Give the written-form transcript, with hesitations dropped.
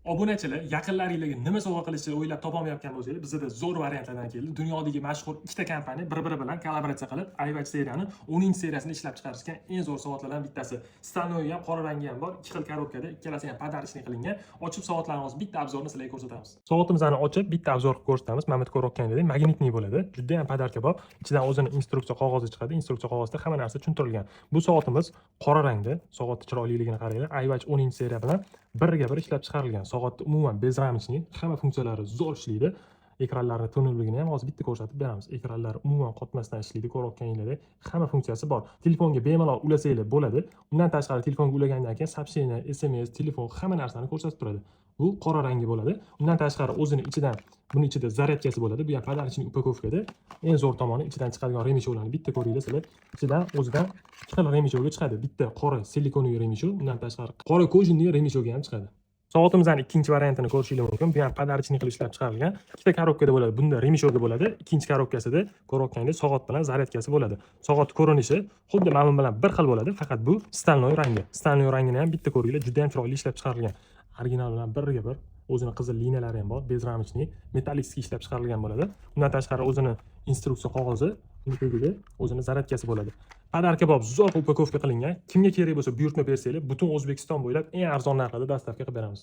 Obunachilar yaqinlaringizga nima sovg'a qilishni o'ylab topolmayotgan bo'lsangiz, bizda zo'r variantlardan keldi. Dunyodagi mashhur ikkita kompaniya bir-biri bilan kollaboratsiya qilib, iWatch seriyani 10-seriyasini ishlab chiqarishgan eng zo'r soatlardan bittasi. Stanoyi ham, qora rangi ham bor. Ikki xil korobkada, ikkalasi ham podarishni qilingan. Ochib soatlarimiz bitta obzorni sizlarga ko'rsatamiz. Soatimizni ochib, bitta obzor qilib ko'rsatamiz. Mana bu ko'rayotganingizdek magnitli bo'ladi. Juda ham podarka bor. Ichidan o'zini instruksiya qog'ozi chiqadi. Instruksiya qog'ozida hamma narsa tushuntirilgan. Bu soatimiz qora rangda. Soatning chiroyliligini qaranglar. iWatch 10-seriya bilan birga bir ishlab chiqarilgan. Soatni umuman bezramchli, hamma funksiyalari zo'r ishlaydi. Ekranlarni to'nimligini ham hozir bitta ko'rsatib beramiz. Ekranlar umuman qotmasdan ishlaydi. Ko'rayotganingizdek, hamma funksiyasi bor. Telefonga bemalol ulasanglar bo'ladi. Undan tashqari telefonga ulagandan keyin soобщение, SMS, telefon hamma narsani ko'rsatib turadi. Bu qora rangi bo'ladi. Undan tashqari o'zini ichidan, buni ichida zaryadkasi bo'ladi. Bu ham podarочный upakovkada. Eng zo'r tomoni ichidan chiqadigan remeshoklarni bitta ko'ringlar sizlar. Ichidan o'zidan ikki xil remeshok chiqadi. Bitta qora silikonli remeshok, undan tashqari qora kojinli remeshok ham chiqadi. Soatimizning ikkinchi variantini ko'rishingiz mumkin. Bu ham podarочный qilib ishlab chiqarilgan. Ikkita korobkada bo'ladi. Bunda remeshok bo'ladi. Ikkinchi korobkasida ko'rayotganingiz soat bilan zaryadkasi bo'ladi. Soat ko'rinishi xuddi mana bu bilan bir xil bo'ladi, faqat bu stanoy rangi. Stanoy rangini ham bitta ko'ringlar, juda ham chiroyli ishlab chiqarilgan. Original bilan birga bir o'zini qizil liniyalari ham bor, bezramchli, metallik ishlab chiqarilgan bo'ladi. Undan tashqari o'zini instruksiya qog'ozi, unga o'zini zaryadkasi bo'ladi. Podarka bo'lib zo'r upakovka qilingan. Kimga kerak bo'lsa buyurtma bersanglar, butun O'zbekiston bo'ylab eng arzon narxlarda dostavka qilib beramiz.